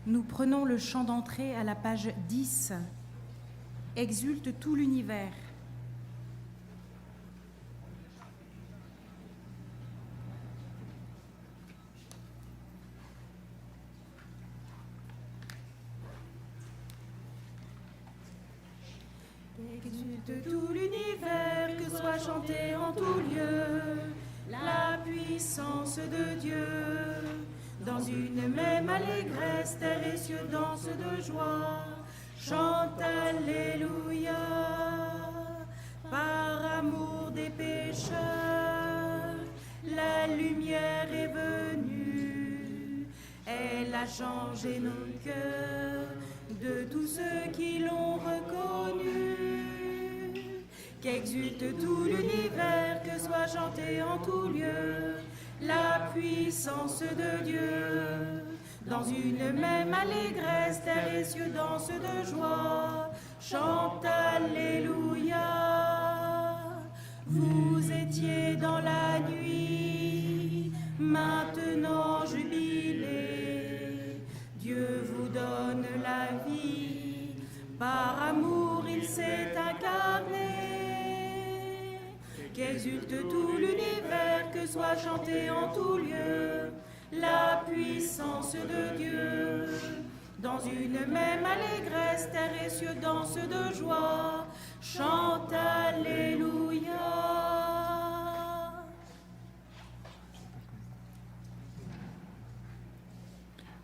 Nous prenons le chant d'entrée à la page 10. Exulte tout l'univers. Exulte tout l'univers, que soit chanté en tout lieu la puissance de Dieu. Dans une même allégresse, terre et cieux dansent de joie. Chante Alléluia, par amour des pécheurs, la lumière est venue. Elle a changé nos cœurs de tous ceux qui l'ont reconnu. Qu'exulte tout l'univers, que soit chanté en tout lieu la puissance de Dieu. Dans une même allégresse, terre et cieux dansent de joie. Chante Alléluia. Vous étiez dans la nuit, maintenant jubilez. Dieu vous donne la vie, par amour il s'est incarné. Qu'exulte tout l'univers, que soit chanté en tout lieu la puissance de Dieu. Dans une même allégresse, terre et cieux dansent de joie. Chante Alléluia.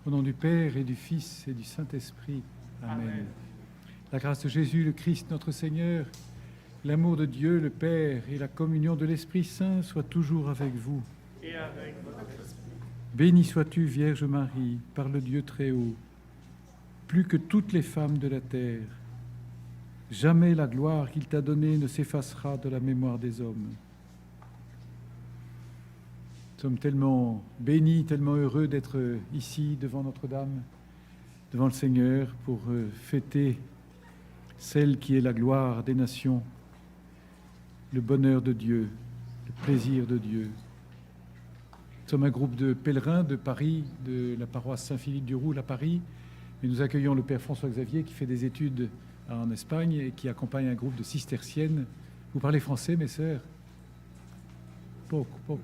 Au nom du Père et du Fils et du Saint-Esprit. Amen. Amen. La grâce de Jésus, le Christ, notre Seigneur, l'amour de Dieu, le Père, et la communion de l'Esprit Saint soient toujours avec vous. Et avec votre esprit. Bénie sois-tu, Vierge Marie, par le Dieu très haut, plus que toutes les femmes de la terre. Jamais la gloire qu'il t'a donnée ne s'effacera de la mémoire des hommes. Nous sommes tellement bénis, tellement heureux d'être ici devant Notre-Dame, devant le Seigneur, pour fêter celle qui est la gloire des nations, le bonheur de Dieu, le plaisir de Dieu. Nous sommes un groupe de pèlerins de Paris, de la paroisse Saint-Philippe-du-Roule à Paris, et nous accueillons le Père François-Xavier qui fait des études en Espagne et qui accompagne un groupe de cisterciennes. Vous parlez français, mes sœurs? Beaucoup.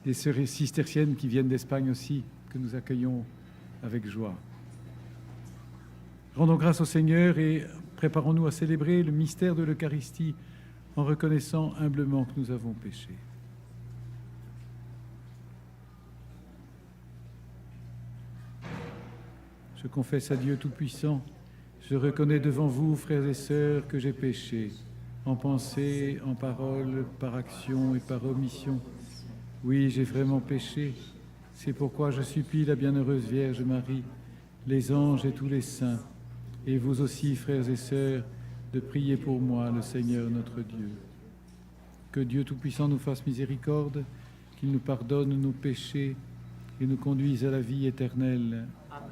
Des sœurs cisterciennes qui viennent d'Espagne aussi, que nous accueillons avec joie. Rendons grâce au Seigneur et préparons-nous à célébrer le mystère de l'Eucharistie en reconnaissant humblement que nous avons péché. Je confesse à Dieu Tout-Puissant, je reconnais devant vous, frères et sœurs, que j'ai péché, en pensée, en parole, par action et par omission. Oui, j'ai vraiment péché. C'est pourquoi je supplie la bienheureuse Vierge Marie, les anges et tous les saints, et vous aussi, frères et sœurs, de prier pour moi, le Seigneur notre Dieu. Que Dieu Tout-Puissant nous fasse miséricorde, qu'il nous pardonne nos péchés et nous conduise à la vie éternelle. Amen.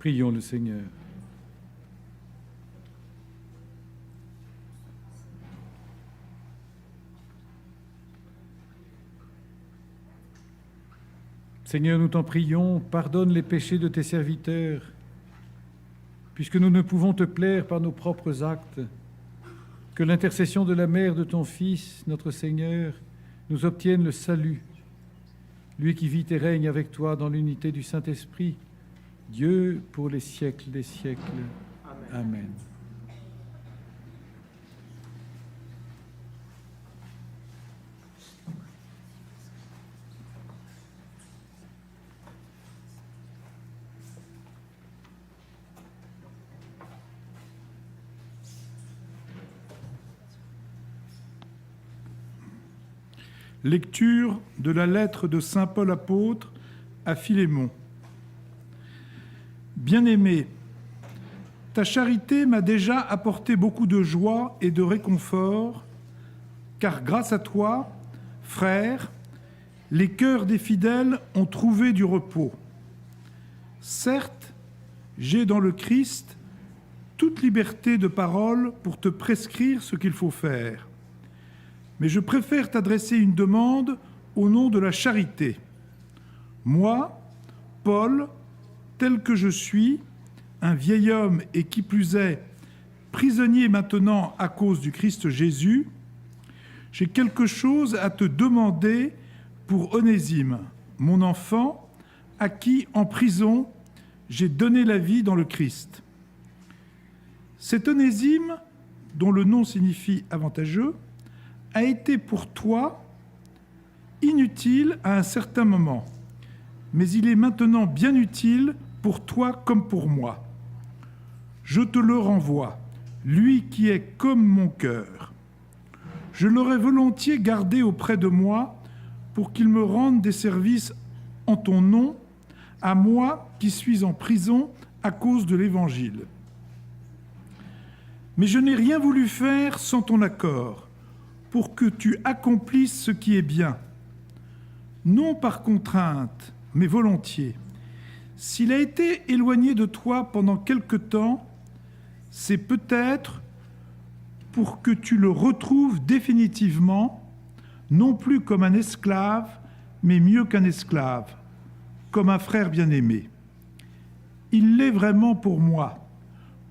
Prions le Seigneur. Seigneur, nous t'en prions, pardonne les péchés de tes serviteurs puisque nous ne pouvons te plaire par nos propres actes, que l'intercession de la mère de ton Fils, notre Seigneur, nous obtienne le salut, lui qui vit et règne avec toi dans l'unité du Saint-Esprit, Dieu pour les siècles des siècles. Amen. Amen. Lecture de la lettre de saint Paul apôtre à Philémon. Bien-aimé, ta charité m'a déjà apporté beaucoup de joie et de réconfort, car grâce à toi, frère, les cœurs des fidèles ont trouvé du repos. Certes, j'ai dans le Christ toute liberté de parole pour te prescrire ce qu'il faut faire. Mais je préfère t'adresser une demande au nom de la charité. Moi, Paul, tel que je suis, un vieil homme et qui plus est, prisonnier maintenant à cause du Christ Jésus, j'ai quelque chose à te demander pour Onésime, mon enfant, à qui, en prison, j'ai donné la vie dans le Christ. Cet Onésime, dont le nom signifie avantageux, a été pour toi inutile à un certain moment, mais il est maintenant bien utile pour toi comme pour moi. Je te le renvoie, lui qui est comme mon cœur. Je l'aurais volontiers gardé auprès de moi pour qu'il me rende des services en ton nom, à moi qui suis en prison à cause de l'Évangile. Mais je n'ai rien voulu faire sans ton accord, pour que tu accomplisses ce qui est bien, non par contrainte, mais volontiers. S'il a été éloigné de toi pendant quelque temps, c'est peut-être pour que tu le retrouves définitivement, non plus comme un esclave, mais mieux qu'un esclave, comme un frère bien-aimé. Il l'est vraiment pour moi.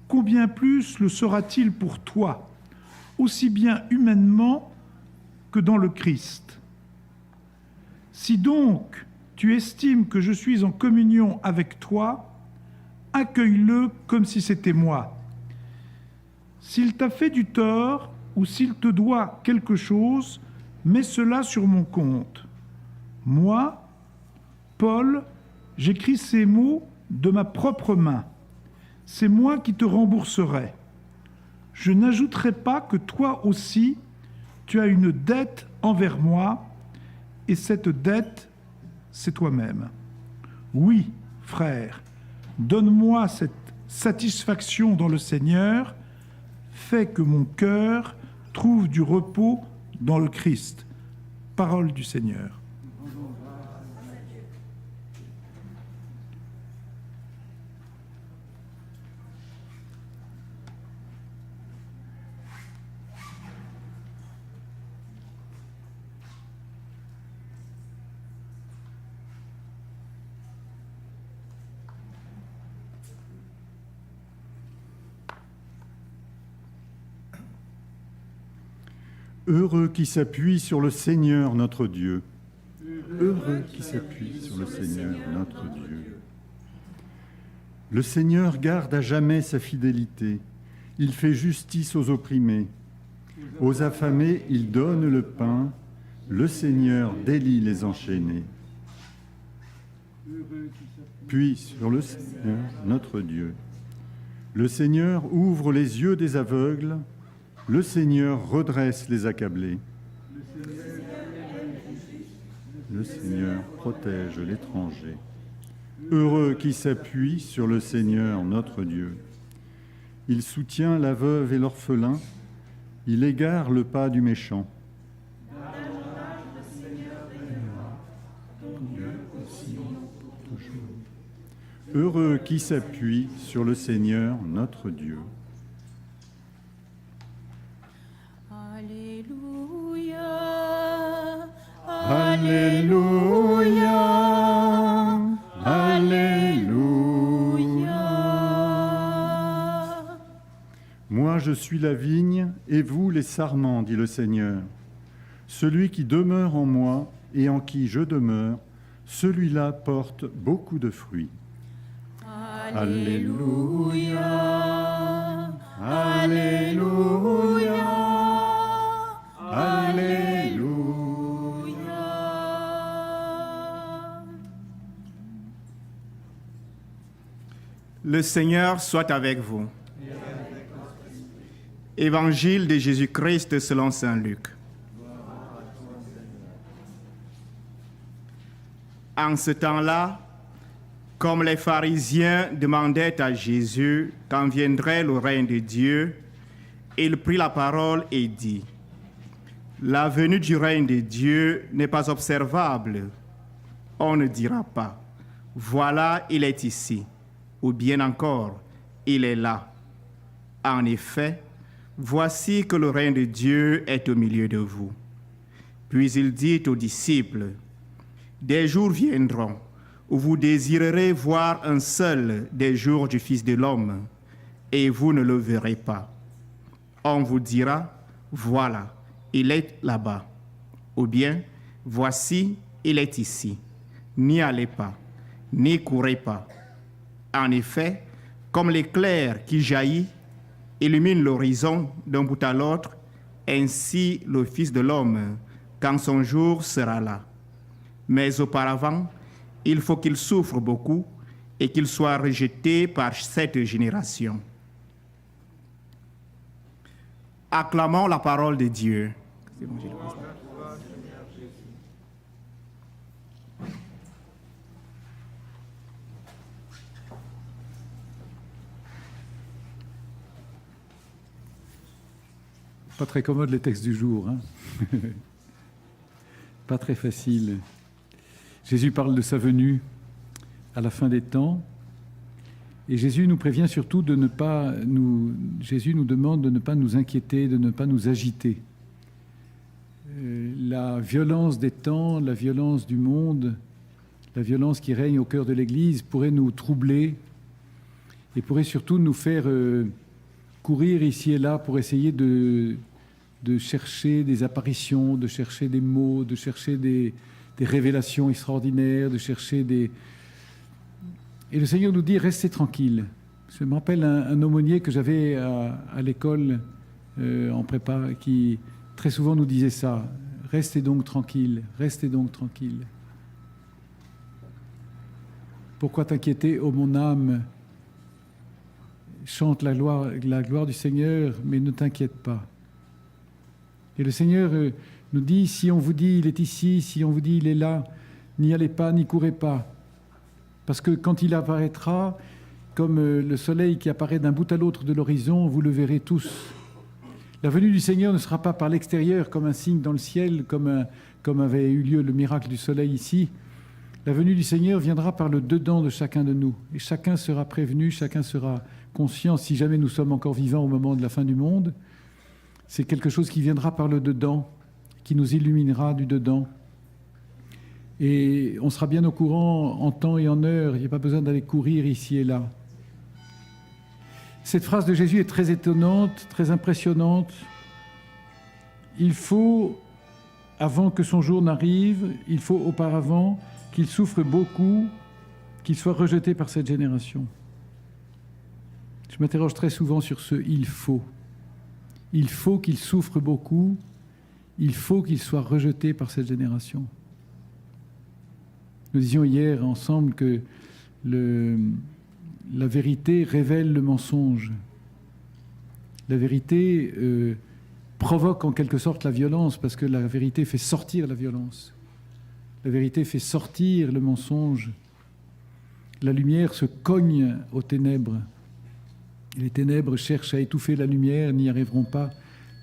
Combien plus le sera-t-il pour toi, aussi bien humainement que dans le Christ. Si donc tu estimes que je suis en communion avec toi, accueille-le comme si c'était moi. S'il t'a fait du tort ou s'il te doit quelque chose, mets cela sur mon compte. Moi, Paul, j'écris ces mots de ma propre main. C'est moi qui te rembourserai. Je n'ajouterai pas que toi aussi, tu as une dette envers moi, et cette dette, c'est toi-même. Oui, frère, donne-moi cette satisfaction dans le Seigneur, fais que mon cœur trouve du repos dans le Christ. Parole du Seigneur. Heureux qui s'appuie sur le Seigneur notre Dieu. Heureux qui s'appuie sur le Seigneur notre Dieu. Le Seigneur garde à jamais sa fidélité. Il fait justice aux opprimés. Aux affamés, il donne le pain. Le Seigneur délie les enchaînés. Puis sur le Seigneur notre Dieu. Le Seigneur ouvre les yeux des aveugles. Le Seigneur redresse les accablés. Le Seigneur protège l'étranger. Heureux qui s'appuie sur le Seigneur notre Dieu. Il soutient la veuve et l'orphelin. Il égare le pas du méchant. Heureux qui s'appuie sur le Seigneur notre Dieu. Alléluia, Alléluia, Alléluia. je suis la vigne, et vous les sarments, dit le Seigneur. Celui qui demeure en moi et en qui je demeure, celui-là porte beaucoup de fruits. Alléluia, Alléluia, Alléluia. Le Seigneur soit avec vous. Évangile de Jésus-Christ selon saint Luc. En ce temps-là, comme les pharisiens demandaient à Jésus quand viendrait le règne de Dieu, il prit la parole et dit: La venue du règne de Dieu n'est pas observable. On ne dira pas: Voilà, il est ici, ou bien encore, il est là. En effet, voici que le règne de Dieu est au milieu de vous. Puis il dit aux disciples: Des jours viendront où vous désirerez voir un seul des jours du Fils de l'homme, et vous ne le verrez pas. On vous dira: Voilà, il est là-bas. Ou bien, voici, il est ici. N'y allez pas, n'y courez pas. En effet, comme l'éclair qui jaillit, illumine l'horizon d'un bout à l'autre, ainsi le Fils de l'homme, quand son jour sera là. Mais auparavant, il faut qu'il souffre beaucoup et qu'il soit rejeté par cette génération. Acclamons la parole de Dieu. Pas très commode les textes du jour, hein. Pas très facile. Jésus parle de sa venue à la fin des temps, et Jésus nous prévient surtout de ne pas nous... Jésus nous demande de ne pas nous inquiéter, de ne pas nous agiter. La violence des temps, la violence du monde, la violence qui règne au cœur de l'Église pourrait nous troubler et pourrait surtout nous faire courir ici et là pour essayer de chercher des apparitions, de chercher des mots, de chercher des révélations extraordinaires, de chercher des... Et le Seigneur nous dit: restez tranquille. Je me rappelle un aumônier que j'avais à l'école en prépa qui très souvent nous disait ça: restez donc tranquille, restez donc tranquille. Pourquoi t'inquiéter, ô mon âme? Chante la gloire du Seigneur, mais ne t'inquiète pas. Et le Seigneur nous dit: si on vous dit il est ici, si on vous dit il est là, n'y allez pas, n'y courez pas. Parce que quand il apparaîtra, comme le soleil qui apparaît d'un bout à l'autre de l'horizon, vous le verrez tous. La venue du Seigneur ne sera pas par l'extérieur, comme un signe dans le ciel, comme avait eu lieu le miracle du soleil ici. La venue du Seigneur viendra par le dedans de chacun de nous. Et chacun sera prévenu, chacun sera conscient, si jamais nous sommes encore vivants au moment de la fin du monde. C'est quelque chose qui viendra par le dedans, qui nous illuminera du dedans. Et on sera bien au courant en temps et en heure. Il n'y a pas besoin d'aller courir ici et là. Cette phrase de Jésus est très étonnante, très impressionnante. Il faut, avant que son jour n'arrive, il faut auparavant qu'il souffre beaucoup, qu'il soit rejeté par cette génération. Je m'interroge très souvent sur ce « il faut ». Il faut qu'il souffre beaucoup, il faut qu'il soit rejeté par cette génération. Nous disions hier ensemble que la vérité révèle le mensonge. La vérité provoque en quelque sorte la violence, parce que la vérité fait sortir la violence. La vérité fait sortir le mensonge. La lumière se cogne aux ténèbres. Et les ténèbres cherchent à étouffer la lumière, n'y arriveront pas.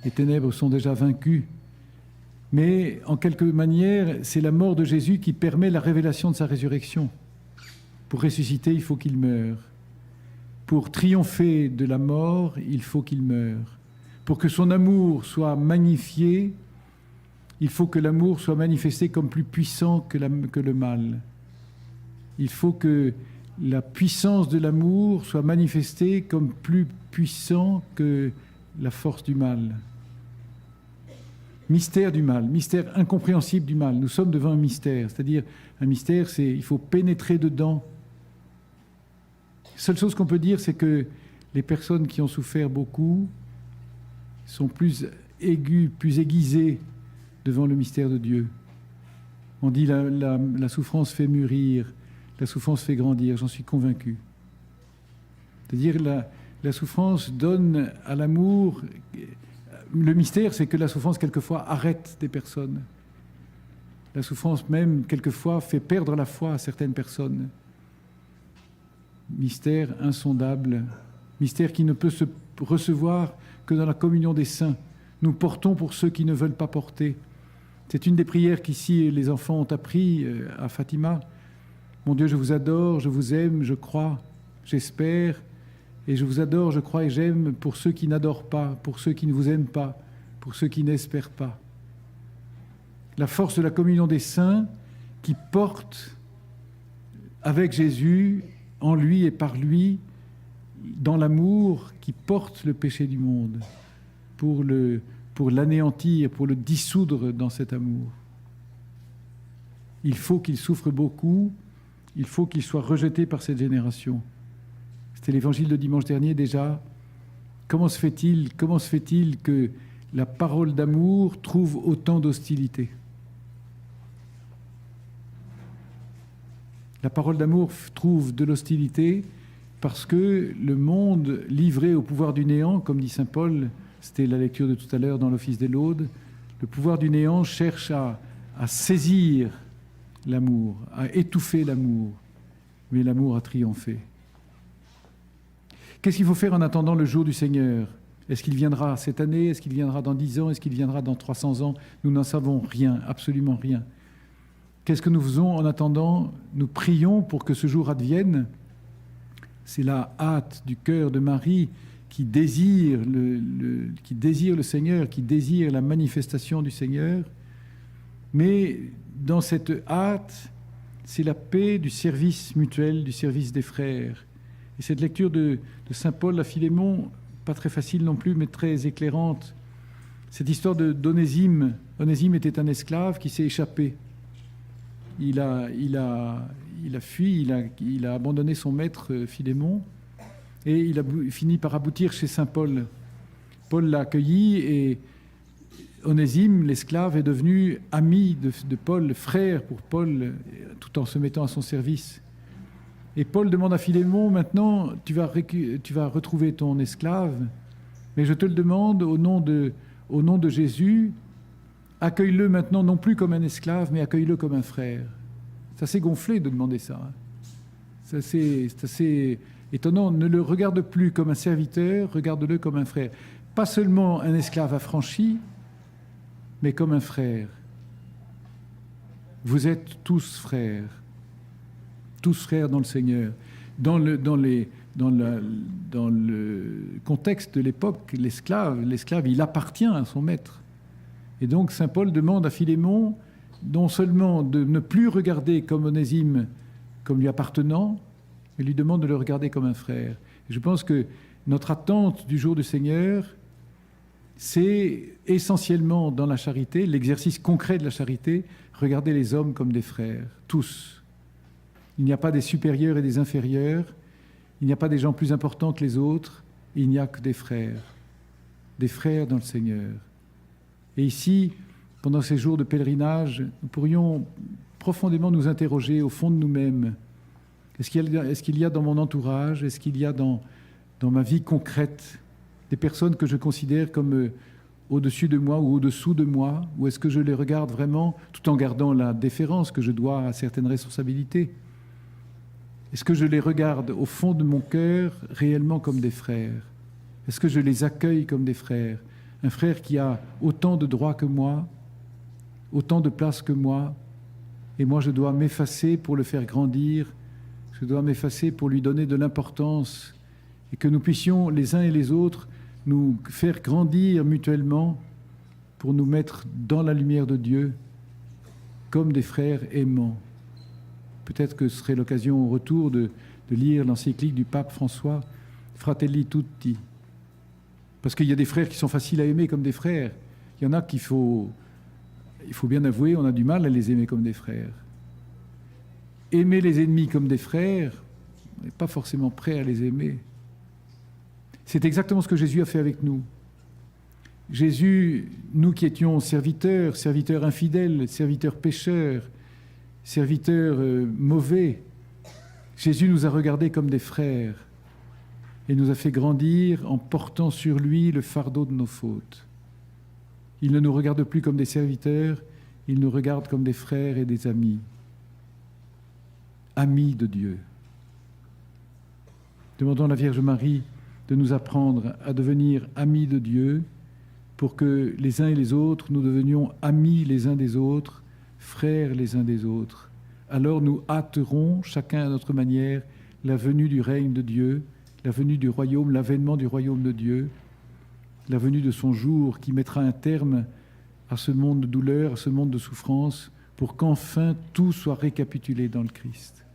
Les ténèbres sont déjà vaincues. Mais en quelque manière, c'est la mort de Jésus qui permet la révélation de sa résurrection. Pour ressusciter, il faut qu'il meure. Pour triompher de la mort, il faut qu'il meure. Pour que son amour soit magnifié, il faut que l'amour soit manifesté comme plus puissant que le mal. Il faut que la puissance de l'amour soit manifestée comme plus puissant que la force du mal. Mystère du mal, mystère incompréhensible du mal. Nous sommes devant un mystère, c'est-à-dire un mystère, il faut pénétrer dedans. La seule chose qu'on peut dire, c'est que les personnes qui ont souffert beaucoup sont plus aiguisées devant le mystère de Dieu. On dit la souffrance fait mûrir, la souffrance fait grandir, j'en suis convaincu. C'est-à-dire la souffrance donne à l'amour. Le mystère, c'est que la souffrance, quelquefois, arrête des personnes. La souffrance, même, quelquefois, fait perdre la foi à certaines personnes. Mystère insondable, mystère qui ne peut se recevoir que dans la communion des saints. Nous portons pour ceux qui ne veulent pas porter. C'est une des prières qu'ici les enfants ont appris à Fatima. Mon Dieu, je vous adore, je vous aime, je crois, j'espère, et je vous adore, je crois et j'aime pour ceux qui n'adorent pas, pour ceux qui ne vous aiment pas, pour ceux qui n'espèrent pas. La force de la communion des saints qui porte avec Jésus, en lui et par lui, dans l'amour, qui porte le péché du monde pour l'anéantir, pour le dissoudre dans cet amour. Il faut qu'il souffre beaucoup, il faut qu'il soit rejeté par cette génération. C'était l'évangile de dimanche dernier déjà. Comment se fait-il que la parole d'amour trouve autant d'hostilité ? La parole d'amour trouve de l'hostilité parce que le monde livré au pouvoir du néant, comme dit saint Paul, c'était la lecture de tout à l'heure dans l'office des laudes, le pouvoir du néant cherche à saisir l'amour, à étouffer l'amour, mais l'amour a triomphé. Qu'est-ce qu'il faut faire en attendant le jour du Seigneur ? Est-ce qu'il viendra cette année ? Est-ce qu'il viendra dans 10 ans ? Est-ce qu'il viendra dans 300 ans ? Nous n'en savons rien, absolument rien. Qu'est-ce que nous faisons en attendant ? Nous prions pour que ce jour advienne. C'est la hâte du cœur de Marie qui désire le Seigneur, qui désire la manifestation du Seigneur. Mais dans cette hâte, c'est la paix du service mutuel, du service des frères. Et cette lecture de saint Paul à Philémon, pas très facile non plus, mais très éclairante. Cette histoire d'Onésime. Onésime était un esclave qui s'est échappé. Il a fui, il a abandonné son maître Philémon et il a fini par aboutir chez saint Paul. Paul l'a accueilli et Onésime, l'esclave, est devenu ami de Paul, frère pour Paul, tout en se mettant à son service. Et Paul demande à Philémon, maintenant, tu vas retrouver ton esclave, mais je te le demande au nom de Jésus, accueille-le maintenant non plus comme un esclave, mais accueille-le comme un frère. C'est assez gonflé de demander ça. C'est assez étonnant. Ne le regarde plus comme un serviteur, regarde-le comme un frère. Pas seulement un esclave affranchi, mais comme un frère. Vous êtes tous frères dans le Seigneur. Dans le contexte de l'époque, l'esclave, il appartient à son maître. Et donc saint Paul demande à Philémon non seulement de ne plus regarder comme Onésime comme lui appartenant, mais lui demande de le regarder comme un frère. Et je pense que notre attente du jour du Seigneur, c'est essentiellement dans la charité, l'exercice concret de la charité, regarder les hommes comme des frères, tous. Il n'y a pas des supérieurs et des inférieurs, il n'y a pas des gens plus importants que les autres, il n'y a que des frères dans le Seigneur. Et ici, pendant ces jours de pèlerinage, nous pourrions profondément nous interroger au fond de nous-mêmes. Est-ce qu'il y a dans mon entourage, est-ce qu'il y a dans ma vie concrète des personnes que je considère comme au-dessus de moi ou au-dessous de moi, ou est-ce que je les regarde vraiment tout en gardant la déférence que je dois à certaines responsabilités ? Est-ce que je les regarde au fond de mon cœur réellement comme des frères ? Est-ce que je les accueille comme des frères ? Un frère qui a autant de droits que moi, autant de place que moi, et moi je dois m'effacer pour le faire grandir, je dois m'effacer pour lui donner de l'importance, et que nous puissions les uns et les autres nous faire grandir mutuellement pour nous mettre dans la lumière de Dieu comme des frères aimants. Peut-être que ce serait l'occasion au retour de lire l'encyclique du pape François, Fratelli Tutti. Parce qu'il y a des frères qui sont faciles à aimer comme des frères. Il y en a il faut bien avouer, on a du mal à les aimer comme des frères. Aimer les ennemis comme des frères, on n'est pas forcément prêt à les aimer. C'est exactement ce que Jésus a fait avec nous. Jésus, nous qui étions serviteurs infidèles, serviteurs pécheurs, serviteurs mauvais, Jésus nous a regardés comme des frères et nous a fait grandir en portant sur lui le fardeau de nos fautes. Il ne nous regarde plus comme des serviteurs, il nous regarde comme des frères et des amis. Amis de Dieu. Demandons à la Vierge Marie de nous apprendre à devenir amis de Dieu pour que les uns et les autres, nous devenions amis les uns des autres, frères les uns des autres. Alors nous hâterons, chacun à notre manière, la venue du règne de Dieu, la venue du royaume, l'avènement du royaume de Dieu, la venue de son jour qui mettra un terme à ce monde de douleur, à ce monde de souffrance, pour qu'enfin tout soit récapitulé dans le Christ.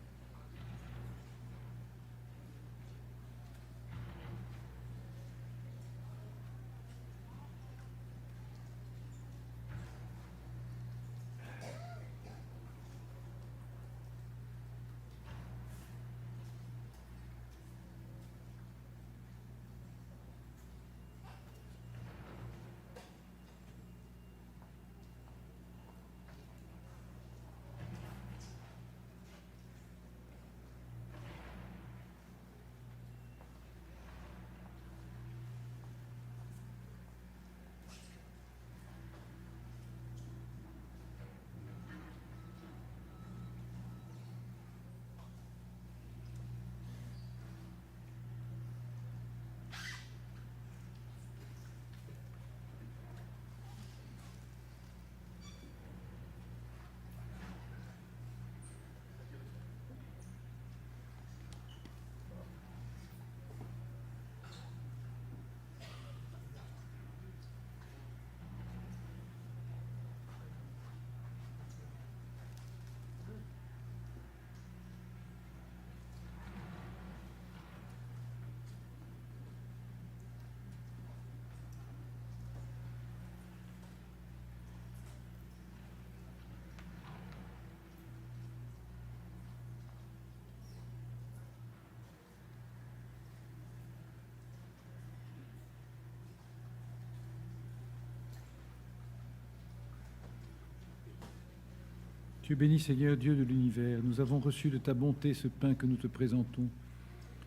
Tu es béni, Seigneur, Dieu de l'univers. Nous avons reçu de ta bonté ce pain que nous te présentons,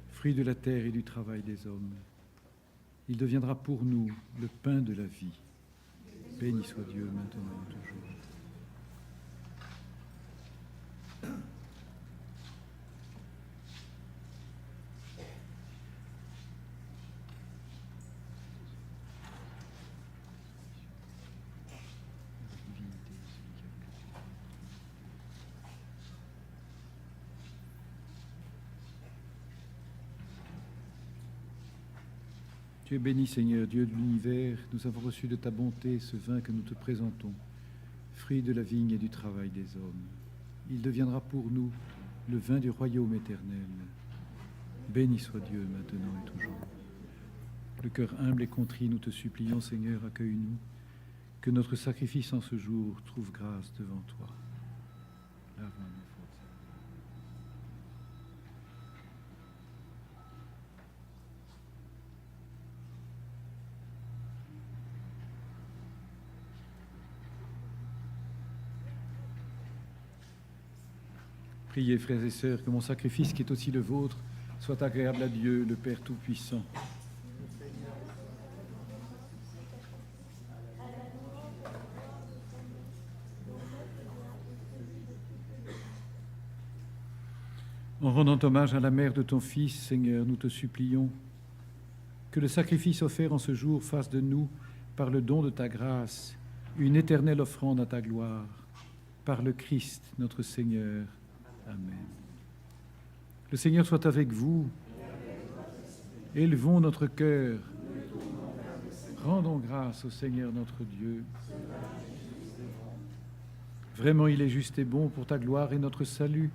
fruit de la terre et du travail des hommes. Il deviendra pour nous le pain de la vie. Béni soit Dieu maintenant et toujours. Tu es béni, Seigneur, Dieu de l'univers. Nous avons reçu de ta bonté ce vin que nous te présentons, fruit de la vigne et du travail des hommes. Il deviendra pour nous le vin du royaume éternel. Béni soit Dieu maintenant et toujours. Le cœur humble et contrit, nous te supplions, Seigneur, accueille-nous. Que notre sacrifice en ce jour trouve grâce devant toi. Lave-moi mes fautes. Priez, frères et sœurs, que mon sacrifice, qui est aussi le vôtre, soit agréable à Dieu, le Père Tout-Puissant. En rendant hommage à la mère de ton Fils, Seigneur, nous te supplions que le sacrifice offert en ce jour fasse de nous, par le don de ta grâce, une éternelle offrande à ta gloire, par le Christ, notre Seigneur. Amen. Le Seigneur soit avec vous. Élevons notre cœur. Rendons grâce au Seigneur notre Dieu. Vraiment, il est juste et bon pour ta gloire et notre salut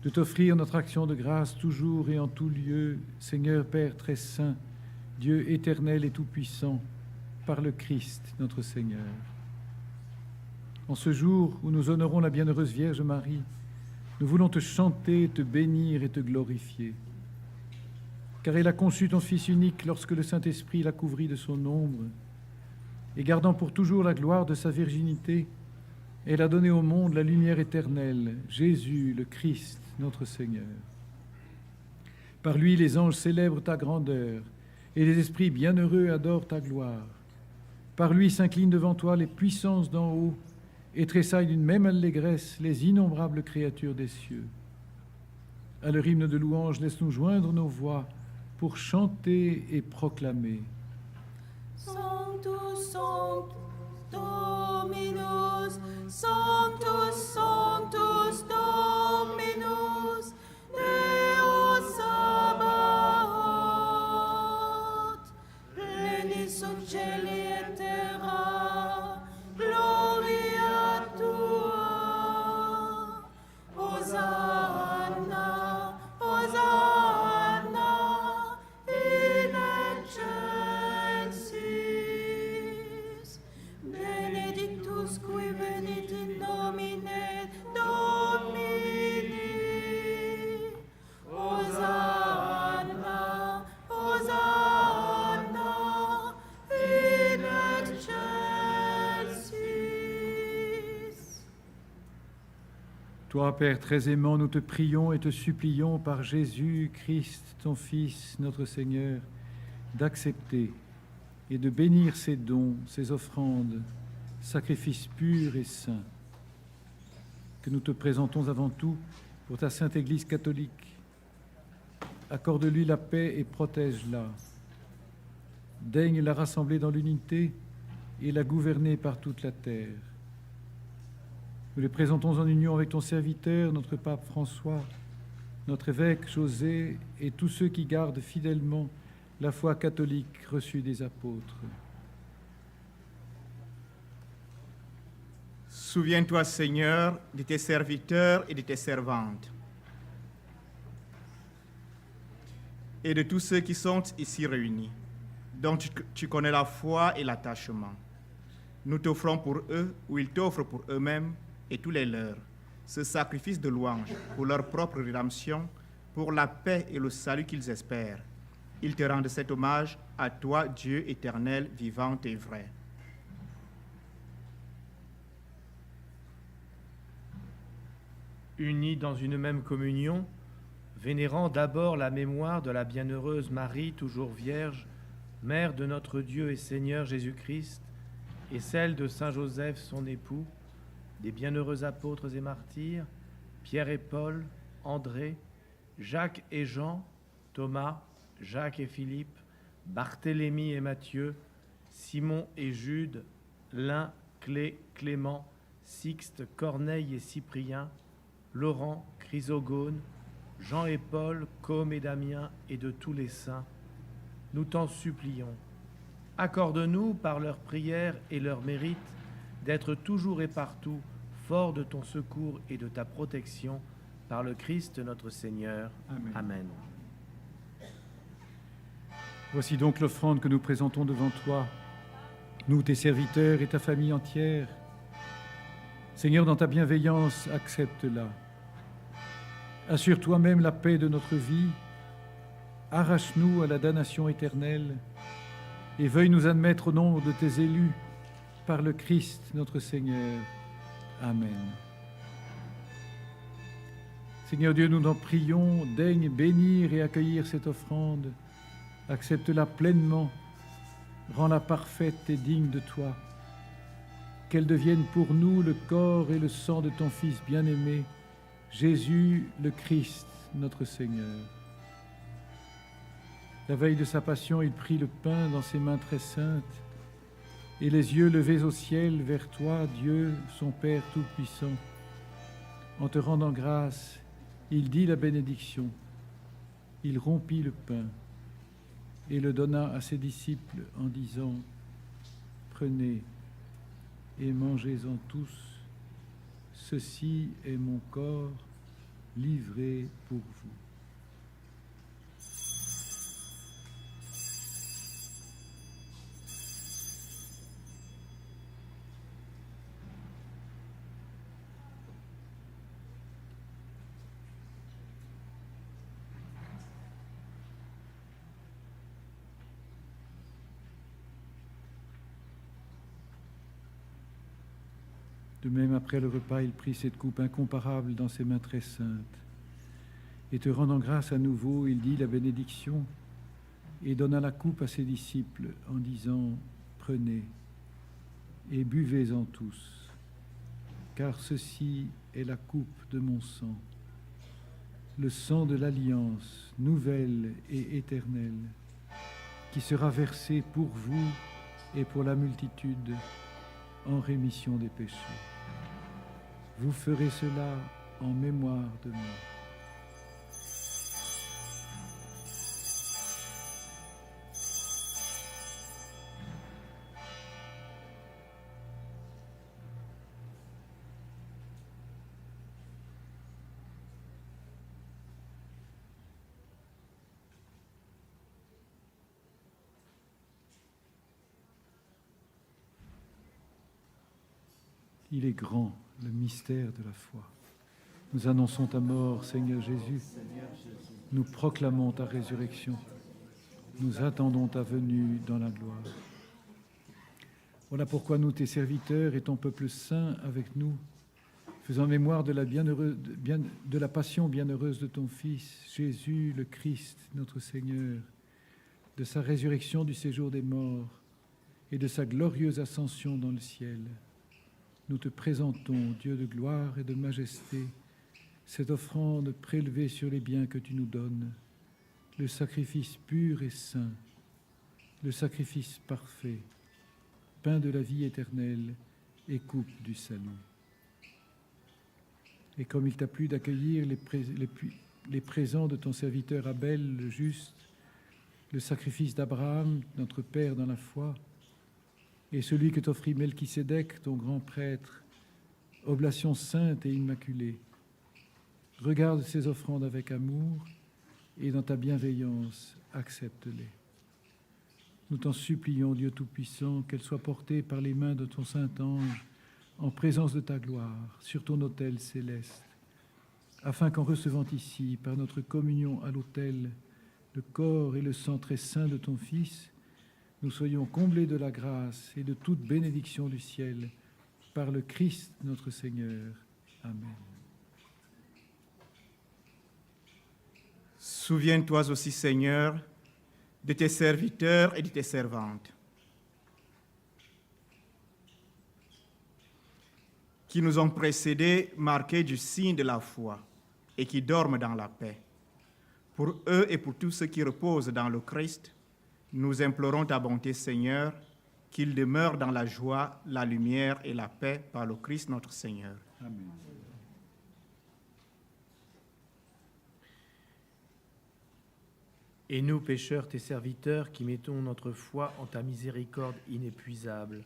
de t'offrir notre action de grâce toujours et en tout lieu, Seigneur Père très saint, Dieu éternel et tout-puissant, par le Christ, notre Seigneur. En ce jour où nous honorons la bienheureuse Vierge Marie, nous voulons te chanter, te bénir et te glorifier. Car elle a conçu ton Fils unique lorsque le Saint-Esprit l'a couvri de son ombre, et gardant pour toujours la gloire de sa virginité, elle a donné au monde la lumière éternelle, Jésus, le Christ, notre Seigneur. Par lui, les anges célèbrent ta grandeur, et les esprits bienheureux adorent ta gloire. Par lui s'inclinent devant toi les puissances d'en haut, et tressaillent d'une même allégresse les innombrables créatures des cieux. À leur hymne de louange, laisse-nous joindre nos voix pour chanter et proclamer. Sanctus, Sanctus, Dominus, Sanctus, Sanctus, Dominus, Deus Sabaoth, plenis sunt celi et terra, gloria tua, Hosanna, Hosanna, in excelsis, benedictus qui venit in nomine Domini, Hosanna, Hosanna, in excelsis. Toi, Père très aimant, nous te prions et te supplions par Jésus-Christ, ton Fils, notre Seigneur, d'accepter et de bénir ces dons, ces offrandes, sacrifices purs et saints, que nous te présentons avant tout pour ta Sainte Église catholique. Accorde-lui la paix et protège-la. Daigne la rassembler dans l'unité et la gouverner par toute la terre. Nous les présentons en union avec ton serviteur, notre pape François, notre évêque José et tous ceux qui gardent fidèlement la foi catholique reçue des apôtres. Souviens-toi, Seigneur, de tes serviteurs et de tes servantes, et de tous ceux qui sont ici réunis, dont tu connais la foi et l'attachement. Nous t'offrons pour eux, ou ils t'offrent pour eux-mêmes, et tous les leurs, ce sacrifice de louange pour leur propre rédemption, pour la paix et le salut qu'ils espèrent. Ils te rendent cet hommage à toi, Dieu éternel, vivant et vrai. Unis dans une même communion, vénérant d'abord la mémoire de la bienheureuse Marie, toujours vierge, mère de notre Dieu et Seigneur Jésus-Christ, et celle de Saint Joseph, son époux, des bienheureux apôtres et martyrs, Pierre et Paul, André, Jacques et Jean, Thomas, Jacques et Philippe, Barthélemy et Matthieu, Simon et Jude, Lin, Clé, Clément, Sixte, Corneille et Cyprien, Laurent, Chrysogone, Jean et Paul, Côme et Damien, et de tous les saints, nous t'en supplions. Accorde-nous, par leurs prières et leurs mérites, d'être toujours et partout forts de ton secours et de ta protection, par le Christ notre Seigneur. Amen. Amen. Voici donc l'offrande que nous présentons devant toi, nous, tes serviteurs et ta famille entière. Seigneur, dans ta bienveillance, accepte-la. Assure toi-même la paix de notre vie, arrache-nous à la damnation éternelle et veuille nous admettre au nombre de tes élus par le Christ notre Seigneur. Amen. Seigneur Dieu, nous t'en prions, daigne bénir et accueillir cette offrande. Accepte-la pleinement, rends-la parfaite et digne de toi. Qu'elle devienne pour nous le corps et le sang de ton Fils bien-aimé, Jésus le Christ, notre Seigneur. La veille de sa passion, il prit le pain dans ses mains très saintes, et les yeux levés au ciel vers toi, Dieu, son Père Tout-Puissant. En te rendant grâce, il dit la bénédiction. Il rompit le pain et le donna à ses disciples en disant : Prenez et mangez-en tous. Ceci est mon corps livré pour vous. De même, après le repas, il prit cette coupe incomparable dans ses mains très saintes. Et te rendant grâce à nouveau, il dit la bénédiction et donna la coupe à ses disciples en disant « Prenez et buvez-en tous, car ceci est la coupe de mon sang, le sang de l'alliance nouvelle et éternelle, qui sera versé pour vous et pour la multitude en rémission des péchés. Vous ferez cela en mémoire de moi. » Il est grand, le mystère de la foi. Nous annonçons ta mort, Seigneur Jésus. Nous proclamons ta résurrection. Nous attendons ta venue dans la gloire. Voilà pourquoi nous, tes serviteurs et ton peuple saint avec nous, faisant mémoire de la passion bienheureuse de ton Fils, Jésus le Christ, notre Seigneur, de sa résurrection du séjour des morts et de sa glorieuse ascension dans le ciel, nous te présentons, Dieu de gloire et de majesté, cette offrande prélevée sur les biens que tu nous donnes, le sacrifice pur et saint, le sacrifice parfait, pain de la vie éternelle et coupe du salut. Et comme il t'a plu d'accueillir les présents de ton serviteur Abel, le juste, le sacrifice d'Abraham, notre Père dans la foi, et celui que t'offrit Melchisédek, ton grand prêtre, oblation sainte et immaculée. Regarde ces offrandes avec amour et dans ta bienveillance, accepte-les. Nous t'en supplions, Dieu Tout-Puissant, qu'elles soient portées par les mains de ton Saint-Ange en présence de ta gloire sur ton autel céleste, afin qu'en recevant ici, par notre communion à l'autel, le corps et le sang très saint de ton Fils, nous soyons comblés de la grâce et de toute bénédiction du ciel, par le Christ notre Seigneur. Amen. Souviens-toi aussi, Seigneur, de tes serviteurs et de tes servantes, qui nous ont précédés, marqués du signe de la foi, et qui dorment dans la paix. Pour eux et pour tous ceux qui reposent dans le Christ, nous implorons ta bonté, Seigneur, qu'ils demeurent dans la joie, la lumière et la paix par le Christ notre Seigneur. Amen. Et nous, pécheurs, tes serviteurs, qui mettons notre foi en ta miséricorde inépuisable,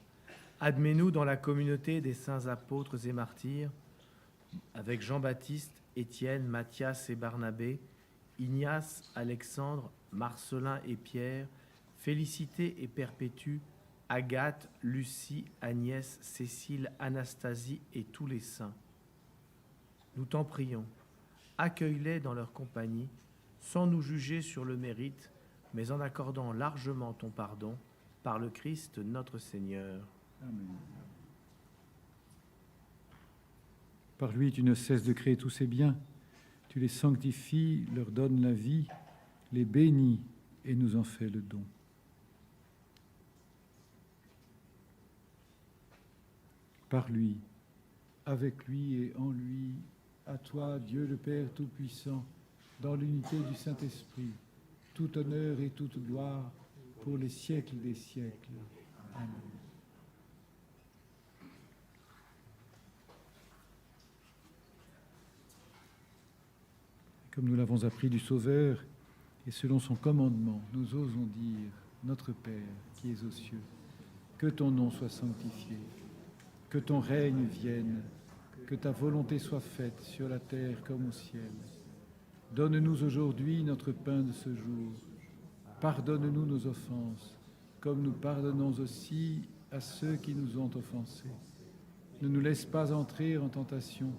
admets-nous dans la communauté des saints apôtres et martyrs, avec Jean-Baptiste, Étienne, Matthias et Barnabé, Ignace, Alexandre, Marcelin et Pierre, Félicité et Perpétue, Agathe, Lucie, Agnès, Cécile, Anastasie et tous les saints. Nous t'en prions, accueille-les dans leur compagnie, sans nous juger sur le mérite, mais en accordant largement ton pardon, par le Christ notre Seigneur. Amen. Par lui, tu ne cesses de créer tous ces biens. Tu les sanctifies, leur donnes la vie, les bénis et nous en fais le don. Par lui, avec lui et en lui, à toi, Dieu le Père Tout-Puissant, dans l'unité du Saint-Esprit, tout honneur et toute gloire pour les siècles des siècles. Amen. Comme nous l'avons appris du Sauveur, et selon son commandement, nous osons dire, notre Père qui es aux cieux, que ton nom soit sanctifié, que ton règne vienne, que ta volonté soit faite sur la terre comme au ciel. Donne-nous aujourd'hui notre pain de ce jour. Pardonne-nous nos offenses, comme nous pardonnons aussi à ceux qui nous ont offensés. Ne nous laisse pas entrer en tentation,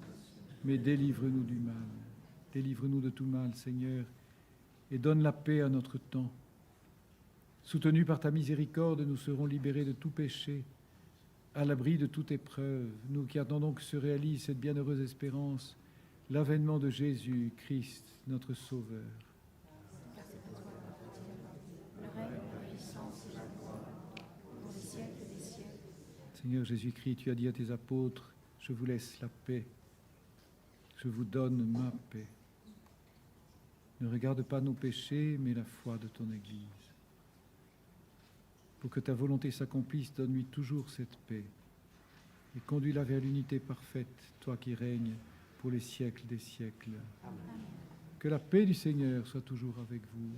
mais délivre-nous du mal. Délivre-nous de tout mal, Seigneur, et donne la paix à notre temps. Soutenus par ta miséricorde, nous serons libérés de tout péché à l'abri de toute épreuve, nous qui attendons que se réalise cette bienheureuse espérance, l'avènement de Jésus Christ, notre Sauveur. Seigneur Jésus-Christ, tu as dit à tes apôtres, je vous laisse la paix, je vous donne ma paix. Ne regarde pas nos péchés, mais la foi de ton Église. Pour que ta volonté s'accomplisse, donne-lui toujours cette paix et conduis-la vers l'unité parfaite, toi qui règnes pour les siècles des siècles. Amen. Que la paix du Seigneur soit toujours avec vous.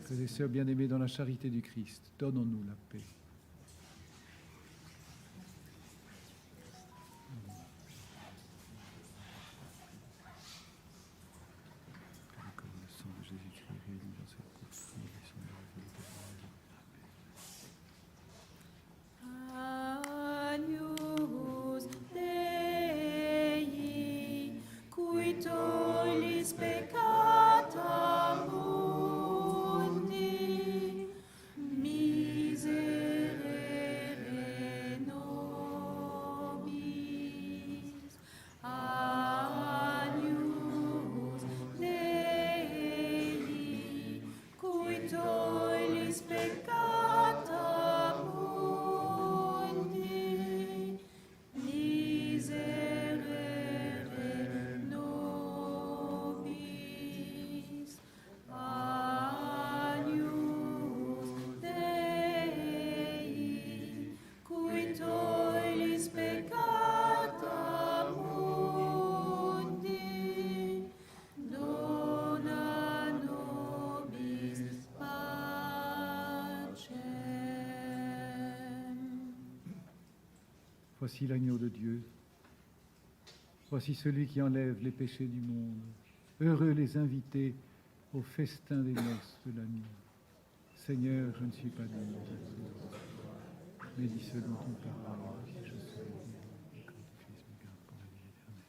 Frères et sœurs bien-aimés dans la charité du Christ, donnons-nous la paix. Agnus Dei, qui tollis peccata mundi, miserere nobis. Agnus Dei, qui tollis peccata mundi, miserere nobis. Agnus Dei, qui tollis peccata mundi, dona nobis pacem. Voici l'agneau de Dieu. Voici celui qui enlève les péchés du monde. Heureux les invités au festin des noces de l'agneau. Seigneur, je ne suis pas digne, mais dis selon ton parole, et je serai guéri. Et quand ton Fils me garde pour la vie éternelle.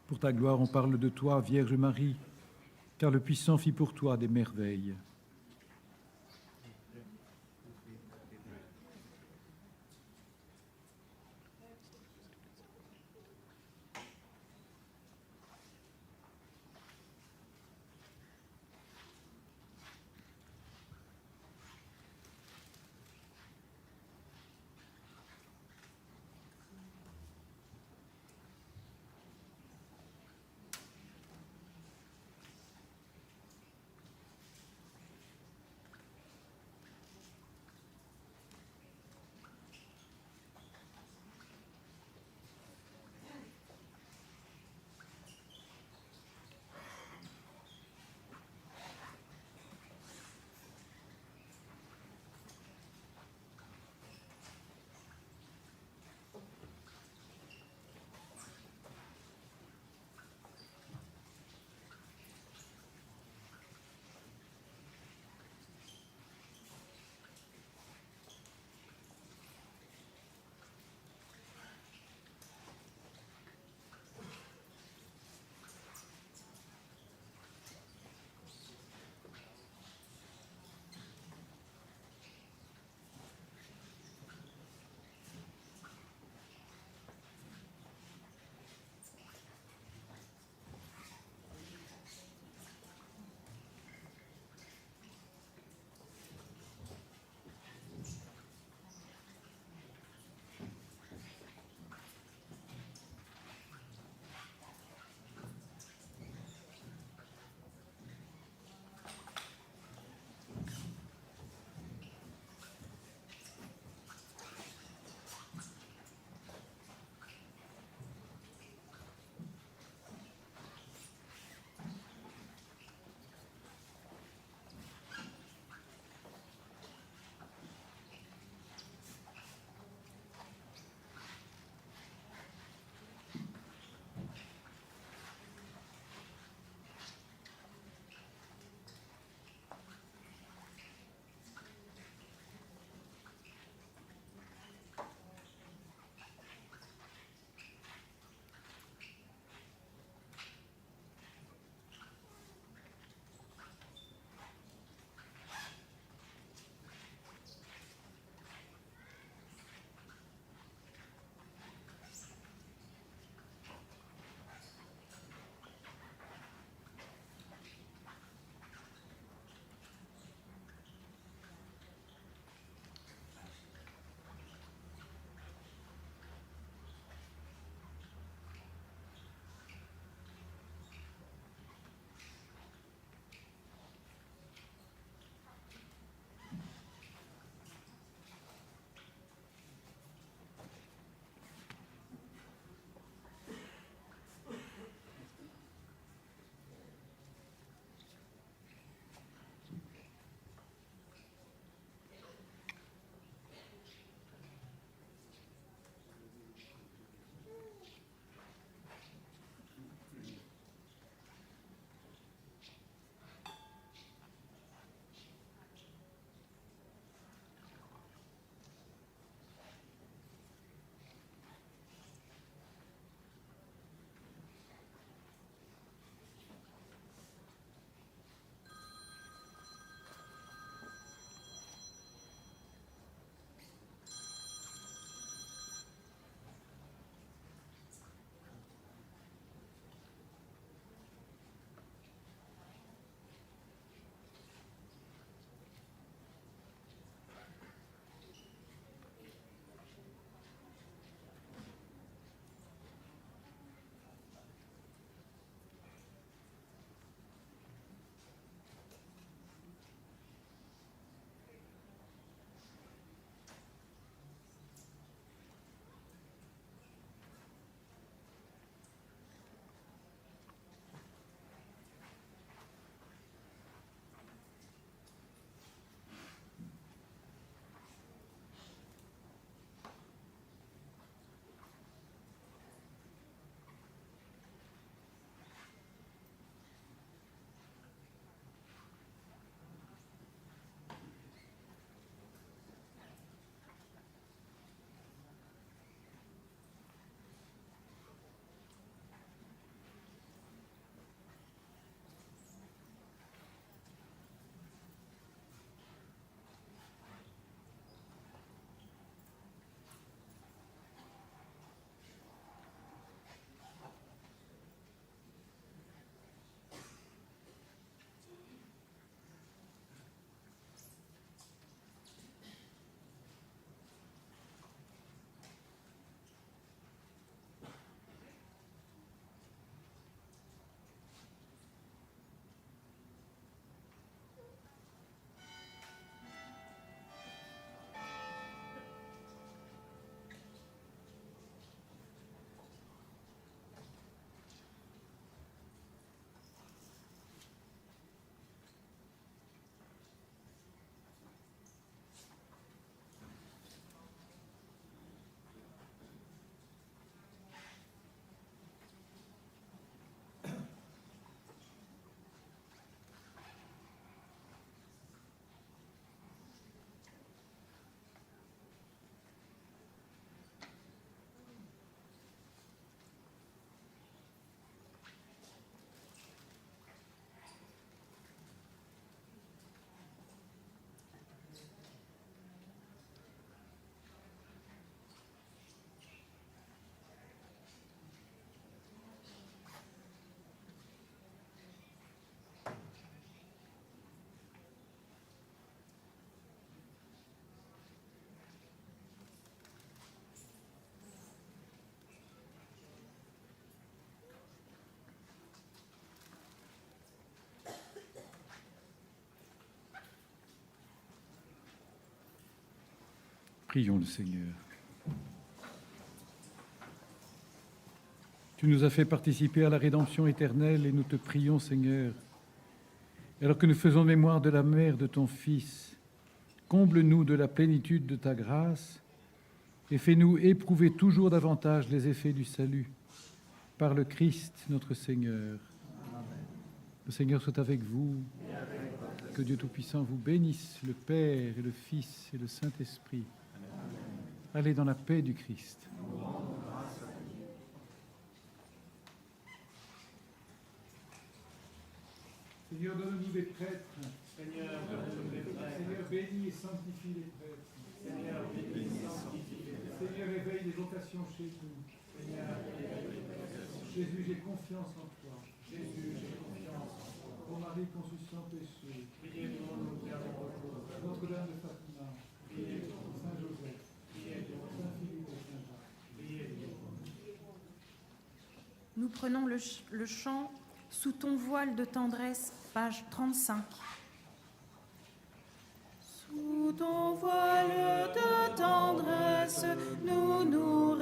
Pour ta gloire, on parle de toi, Vierge Marie, car le Puissant fit pour toi des merveilles. Prions le Seigneur. Tu nous as fait participer à la rédemption éternelle et nous te prions, Seigneur. Alors que nous faisons mémoire de la mère de ton Fils, comble-nous de la plénitude de ta grâce et fais-nous éprouver toujours davantage les effets du salut. Par le Christ, notre Seigneur. Amen. Le Seigneur soit avec vous. Que Dieu Tout-Puissant vous bénisse, le Père et le Fils et le Saint-Esprit. Allez dans la paix du Christ. Seigneur, donne-nous des prêtres. Seigneur, bénis et sanctifie les prêtres. Seigneur, éveille les vocations chez nous. Jésus, j'ai confiance en toi. Ô Marie conçue sans péché, Notre-Dame de Fatima, Saint Joseph, Saint Philippe et Saint Jacques. Nous prenons le chant « Sous ton voile de tendresse », page 35. Sous ton voile de tendresse, nous nous